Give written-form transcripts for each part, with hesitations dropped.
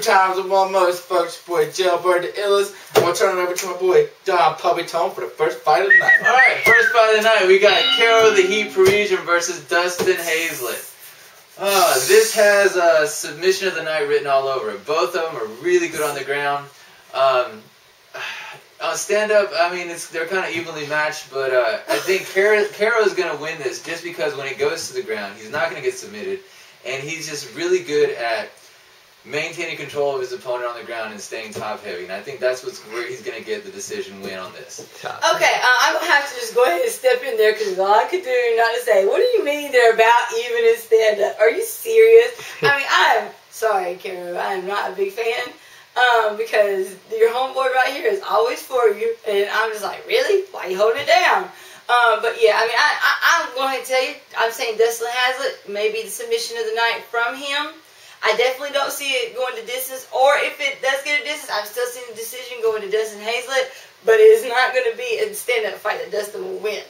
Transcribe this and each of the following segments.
times and one more. It's folks, your boy Jailbird the Illest. I'm going to turn it over to my boy PapiTone for the first fight of the night. Alright, first fight of the night. We got Karo the Heat Parisyan versus Dustin Hazlett. This has submission of the night written all over it. Both of them are really good on the ground. On stand-up, I mean, they're kind of evenly matched, but I think Karo is going to win this just because when he goes to the ground, he's not going to get submitted, and he's just really good at maintaining control of his opponent on the ground and staying top-heavy, and I think that's where he's going to get the decision win on this. Okay, I'm going to have to just go ahead and step in there because all I could do not to say, what do you mean they're about even in stand-up? Are you serious? I mean, I'm sorry, Karo, I am not a big fan. Because your homeboy right here is always for you, and I'm just like, really? Why are you holding it down? But yeah, I mean, I'm going to tell you, I'm saying Dustin Hazlett, maybe the submission of the night from him. I definitely don't see it going to distance, or if it does get a distance, I'm still seeing the decision going to Dustin Hazlett, but it's not going to be a stand-up fight that Dustin will win.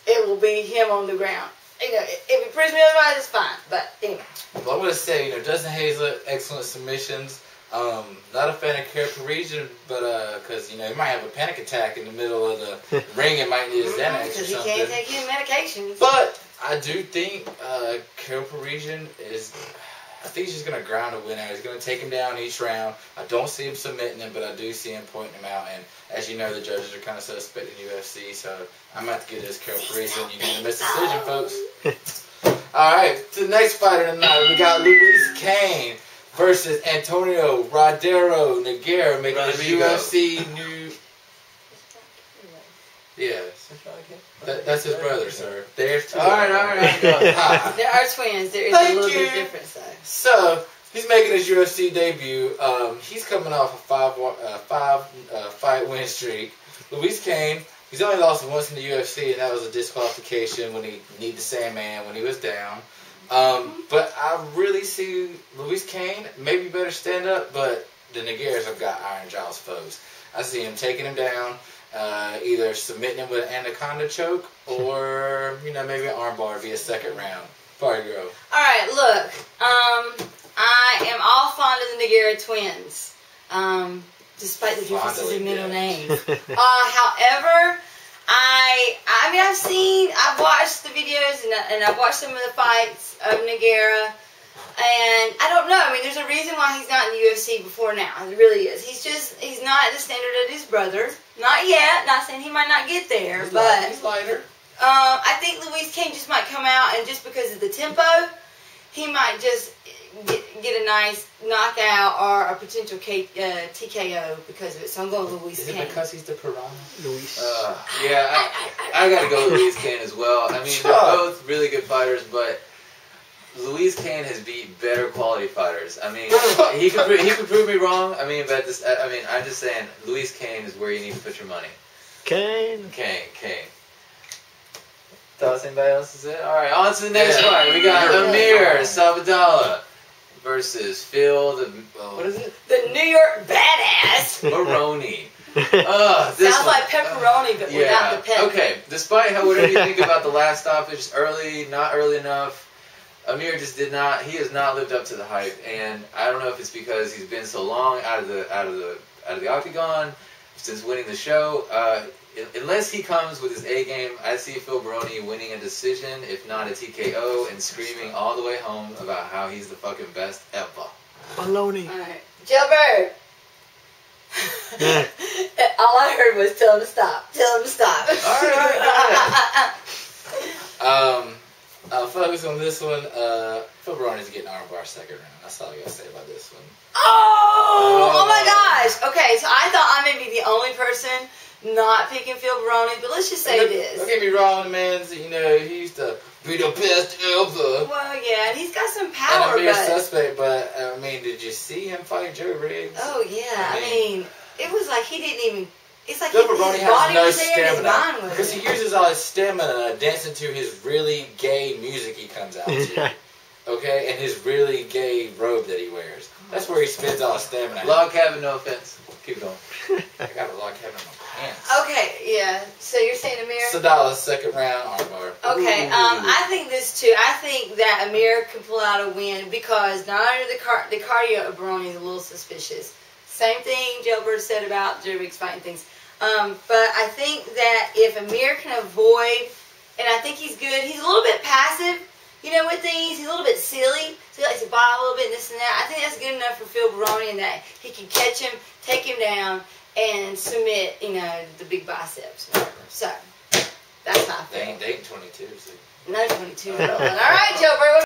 It will be him on the ground. You know, if it proves me otherwise, it's fine, but anyway. Well, I'm going to say, you know, Dustin Hazlett, excellent submissions. Not a fan of Karo Parisyan, but because you know he might have a panic attack in the middle of the ring and might need his Xanax or something. Because he can't take his medications. But I do think Karo Parisyan is. I think he's just gonna ground a win out. He's gonna take him down each round. I don't see him submitting him, but I do see him pointing him out. And as you know, the judges are kind of suspect in UFC, so I'm about to get this Karo Parisyan unanimous decision, folks. All right, to the next fighter tonight, we got Luiz Kane versus Antonio Rogerio Nogueira, making his UFC new. Yeah, that's his brother, sir. There's two. All right. There are twins. There is a little bit of difference, though. So he's making his UFC debut. He's coming off a five win streak. Luiz Kane. He's only lost once in the UFC, and that was a disqualification when he needed the Sandman when he was down. But I really see Luiz Kane maybe better stand up, but the Nogueiras have got iron jaws foes. I see him taking him down, either submitting him with an anaconda choke or maybe an armbar via second round. Party girl. All right, look, I am all fond of the Nogueira twins, despite the differences in middle names. However, I've watched the videos and I've watched some of the fights of Nogueira, and I don't know. I mean, there's a reason why he's not in the UFC before now. There really is. He's not at the standard of his brother. Not yet. Not saying he might not get there, but he's lighter. I think Luiz Kane just might come out, and just because of the tempo, he might just get a nice knockout or a potential TKO because of it. So I'm going with Luiz Kane. Is it because he's the piranha? Luiz. Yeah, I got to go with Luiz Kane as well. I mean, they're both really good fighters, but Luiz Kane has beat better quality fighters. I mean, he could prove me wrong. I mean, but I'm just saying, Luiz Kane is where you need to put your money. Kane. Thoughts anybody else is it? All right, on to the next fight. We got Amilr Sadolloh versus Phil. What is it? The New York Badass. Baroni. Sounds like pepperoni, but without the pepper. Okay, despite whatever you think about the last stoppage, early, not early enough, Amilr just he has not lived up to the hype, and I don't know if it's because he's been so long out of the octagon since winning the show. Unless he comes with his A game, I see Phil Baroni winning a decision, if not a TKO, and screaming all the way home about how he's the fucking best ever. Baloney. Alright. Jailbird. All I heard was tell him to stop. Tell him to stop. Alright, focus on this one. Phil Baroni's getting armbar second round. That's all I gotta say about this one. Oh my gosh. Okay, so I thought I may be the only person not picking Phil Baroni, but let's just say this. Don't get me wrong, man. He used to be the best ever. Well, yeah, and he's got some power, and a suspect, but I mean, did you see him fight Joe Riggs? Oh yeah, I mean, it was like he didn't even. It's like Phil his Baroni body has no was there and his mind stamina was because he uses all his stamina dancing to his really gay music he comes out to. Okay, and his really gay robe that he wears. That's where he spends all his stamina. Log cabin, no offense. Keep going. I got a log cabin in my chance. Okay, yeah. So you're saying Amilr? Sadolloh, second round armbar. Okay, Ooh. I think this too. I think that Amilr can pull out a win because not only the cardio of Baroni is a little suspicious. Same thing Jailbird said about Jervix fighting things. But I think that if Amilr can avoid, and I think he's good, he's a little bit passive, you know, with things. He's a little bit silly. So he likes to buy a little bit and this and that. I think that's good enough for Phil Baroni in that he can catch him, take him down, and submit, you know, the big biceps, whatever. So, that's my thing. They ain't 22, so. No 22. All right, Joe Burrow.